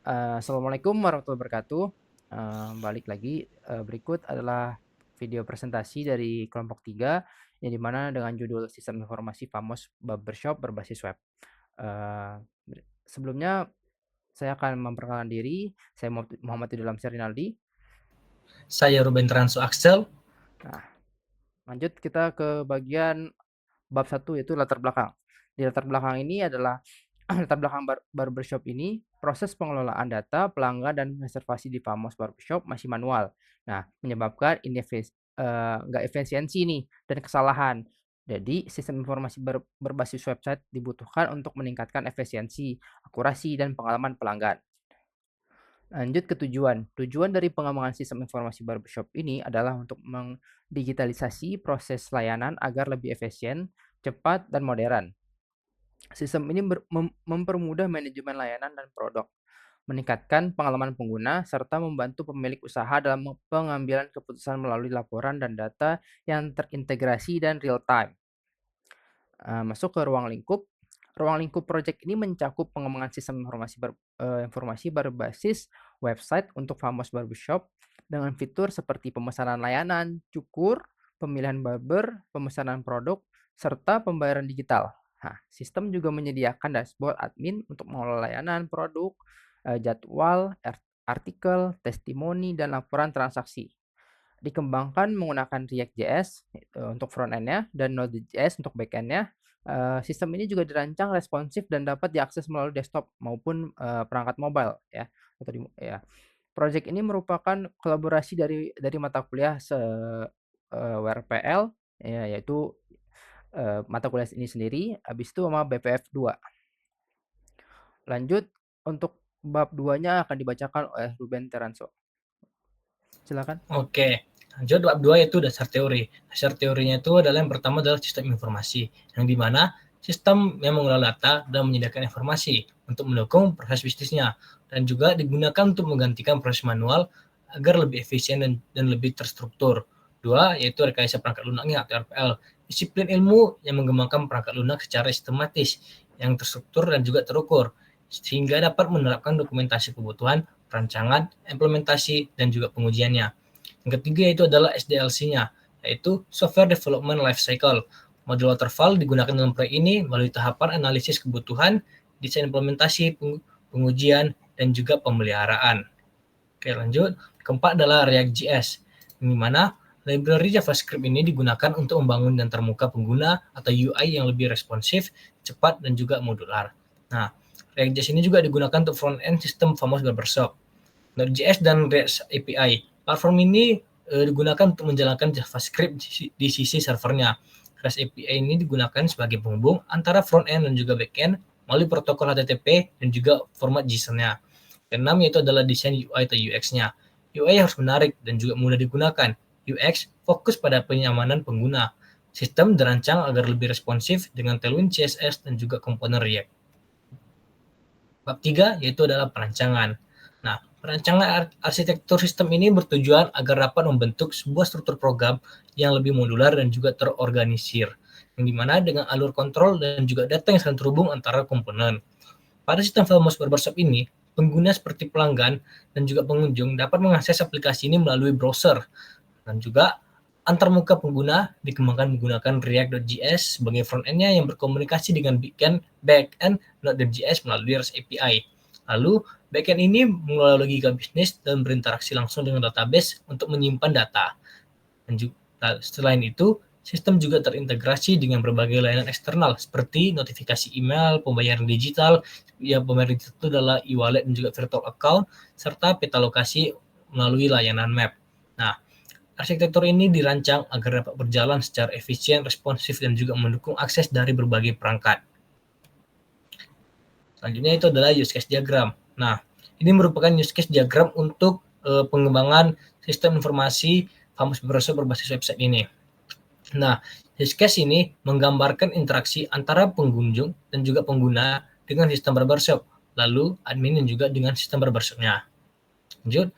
Assalamualaikum warahmatullahi wabarakatuh. Balik lagi, berikut adalah video presentasi dari kelompok 3 yang di mana dengan judul Sistem Informasi Famos Barbershop Berbasis Web. Sebelumnya saya akan memperkenalkan diri, saya Muhammad Idham Rinaldi. Saya Ruben Transo Axel. Nah, lanjut kita ke bagian bab 1 yaitu latar belakang. Di latar belakang ini adalah latar belakang barbershop ini, proses pengelolaan data pelanggan dan reservasi di Famos Barbershop masih manual. Nah, menyebabkan nggak efisiensi nih dan kesalahan. Jadi, sistem informasi berbasis website dibutuhkan untuk meningkatkan efisiensi, akurasi, dan pengalaman pelanggan. Lanjut ke tujuan. Tujuan dari pengembangan sistem informasi barbershop ini adalah untuk mengdigitalisasi proses layanan agar lebih efisien, cepat, dan modern. Sistem ini mempermudah manajemen layanan dan produk, meningkatkan pengalaman pengguna, serta membantu pemilik usaha dalam pengambilan keputusan melalui laporan dan data yang terintegrasi dan real time. Masuk ke ruang lingkup. Ruang lingkup project ini mencakup pengembangan sistem informasi berbasis website untuk Famos Barbershop dengan fitur seperti pemesanan layanan, cukur, pemilihan barber, pemesanan produk, serta pembayaran digital. Nah, sistem juga menyediakan dashboard admin untuk mengelola layanan, produk, jadwal, artikel, testimoni, dan laporan transaksi. Dikembangkan menggunakan React.js untuk front end-nya dan Node.js untuk back end-nya. Sistem ini juga dirancang responsif dan dapat diakses melalui desktop maupun, perangkat mobile ya, atau ya. Project ini merupakan kolaborasi dari mata kuliah WRPL ya, yaitu, mata kuliah ini sendiri, habis itu sama BPF 2. Lanjut untuk bab 2-nya akan dibacakan oleh Ruben Teranso. Silakan. Oke, lanjut bab 2 yaitu dasar teori. Dasar teorinya itu adalah yang pertama adalah sistem informasi, yang dimana sistem yang mengelola data dan menyediakan informasi untuk mendukung proses bisnisnya, dan juga digunakan untuk menggantikan proses manual agar lebih efisien dan lebih terstruktur. Dua, yaitu rekayasa perangkat lunaknya atau RPL, disiplin ilmu yang mengembangkan perangkat lunak secara sistematis, yang terstruktur dan juga terukur, sehingga dapat menerapkan dokumentasi kebutuhan, perancangan, implementasi, dan juga pengujiannya. Yang ketiga itu adalah SDLC-nya, yaitu Software Development Lifecycle. Modul waterfall digunakan dalam proyek ini melalui tahapan analisis kebutuhan, desain implementasi, pengujian, dan juga pemeliharaan. Oke, lanjut. Keempat adalah React.js, di mana library JavaScript ini digunakan untuk membangun dan termuka pengguna atau UI yang lebih responsif, cepat, dan juga modular. Nah, React.js ini juga digunakan untuk front-end sistem Famos Barbershop. Node.js dan REST API. Platform ini digunakan untuk menjalankan JavaScript di sisi servernya. REST API ini digunakan sebagai penghubung antara front-end dan juga back-end melalui protokol HTTP dan juga format JSON-nya. Keenam yaitu adalah desain UI atau UX-nya. UI harus menarik dan juga mudah digunakan. UX fokus pada kenyamanan pengguna. Sistem dirancang agar lebih responsif dengan Tailwind CSS dan juga komponen React. Bab 3 yaitu adalah perancangan. Nah, perancangan arsitektur sistem ini bertujuan agar dapat membentuk sebuah struktur program yang lebih modular dan juga terorganisir, yang dimana dengan alur kontrol dan juga data yang saling terhubung antara komponen. Pada sistem Famos Barbershop ini, pengguna seperti pelanggan dan juga pengunjung dapat mengakses aplikasi ini melalui browser, dan juga antarmuka pengguna dikembangkan menggunakan React.js sebagai front-end-nya yang berkomunikasi dengan back-end Node.js melalui REST API. Lalu, back-end ini mengelola logika bisnis dan berinteraksi langsung dengan database untuk menyimpan data. Dan juga, selain itu, sistem juga terintegrasi dengan berbagai layanan eksternal seperti notifikasi email, pembayaran digital, pembayaran digital itu adalah e-wallet dan juga virtual account, serta peta lokasi melalui layanan map. Nah, arsitektur ini dirancang agar dapat berjalan secara efisien, responsif, dan juga mendukung akses dari berbagai perangkat. Selanjutnya itu adalah use case diagram. Nah, ini merupakan use case diagram untuk pengembangan sistem informasi Famos Barbershop berbasis website ini. Nah, use case ini menggambarkan interaksi antara pengunjung dan juga pengguna dengan sistem barbershop, lalu admin dan juga dengan sistem barbershop-nya. Lanjut,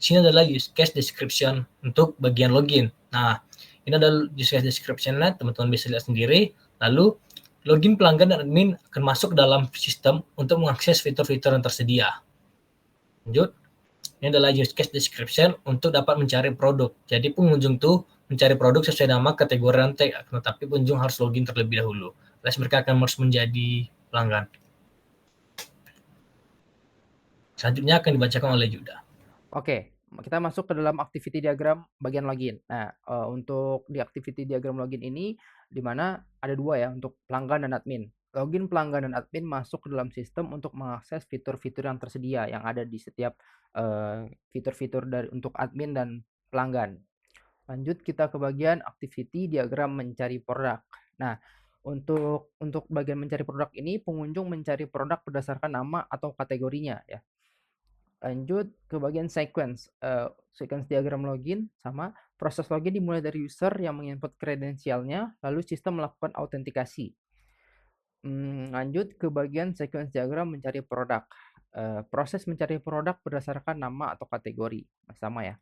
sini adalah use case description untuk bagian login. Nah, ini adalah use case description-nya, teman-teman bisa lihat sendiri. Lalu, login pelanggan dan admin akan masuk ke dalam sistem untuk mengakses fitur-fitur yang tersedia. Lanjut, ini adalah use case description untuk dapat mencari produk. Jadi pengunjung tuh mencari produk sesuai nama, kategori, dan tag, tetapi pengunjung harus login terlebih dahulu. Alias mereka akan harus menjadi pelanggan. Selanjutnya akan dibacakan oleh Juda. Oke, kita masuk ke dalam activity diagram bagian login. Nah, untuk di activity diagram login ini, di mana ada dua ya, untuk pelanggan dan admin. Login pelanggan dan admin masuk ke dalam sistem untuk mengakses fitur-fitur yang tersedia yang ada di setiap fitur-fitur dari untuk admin dan pelanggan. Lanjut kita ke bagian activity diagram mencari produk. Nah, untuk bagian mencari produk ini, pengunjung mencari produk berdasarkan nama atau kategorinya ya. Lanjut ke bagian sequence diagram login sama proses login dimulai dari user yang menginput kredensialnya, lalu sistem melakukan autentikasi. Lanjut ke bagian sequence diagram mencari produk. Proses mencari produk berdasarkan nama atau kategori, sama ya.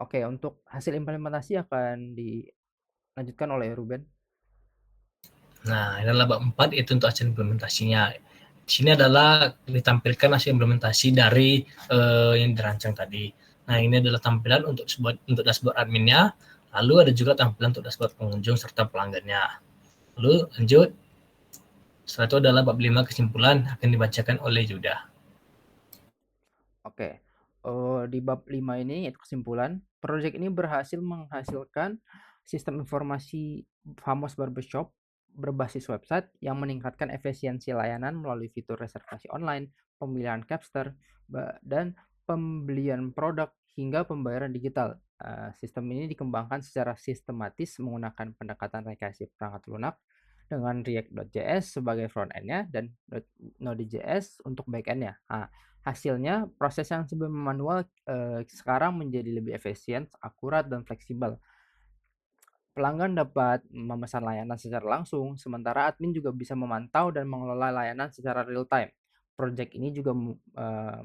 Oke, untuk hasil implementasi akan dilanjutkan oleh Ruben. Nah, ini adalah bab 4, itu untuk hasil implementasinya. Di sini adalah ditampilkan hasil implementasi dari yang dirancang tadi. Nah, ini adalah tampilan untuk dashboard adminnya, lalu ada juga tampilan untuk dashboard pengunjung serta pelanggannya. Lalu lanjut, setelah itu adalah bab 5 kesimpulan akan dibacakan oleh Juda. Oke, di bab 5 ini yaitu kesimpulan, proyek ini berhasil menghasilkan sistem informasi Famos Barbershop berbasis website yang meningkatkan efisiensi layanan melalui fitur reservasi online, pemilihan capster, dan pembelian produk hingga pembayaran digital. Sistem ini dikembangkan secara sistematis menggunakan pendekatan rekayasa perangkat lunak dengan React.js sebagai front-end-nya dan Node.js untuk back-end-nya. Hasilnya, proses yang sebelumnya manual sekarang menjadi lebih efisien, akurat, dan fleksibel. Pelanggan dapat memesan layanan secara langsung, sementara admin juga bisa memantau dan mengelola layanan secara real time. Project ini juga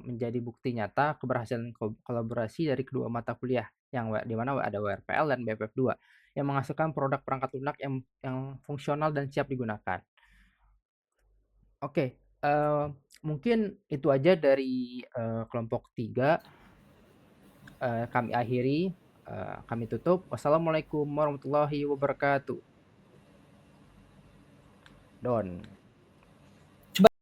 menjadi bukti nyata keberhasilan kolaborasi dari kedua mata kuliah, yang di mana ada WRPL dan BPF2, yang menghasilkan produk perangkat lunak yang fungsional dan siap digunakan. Oke, mungkin itu aja dari kelompok 3. Kami akhiri, kami tutup. Wassalamualaikum warahmatullahi wabarakatuh. Don.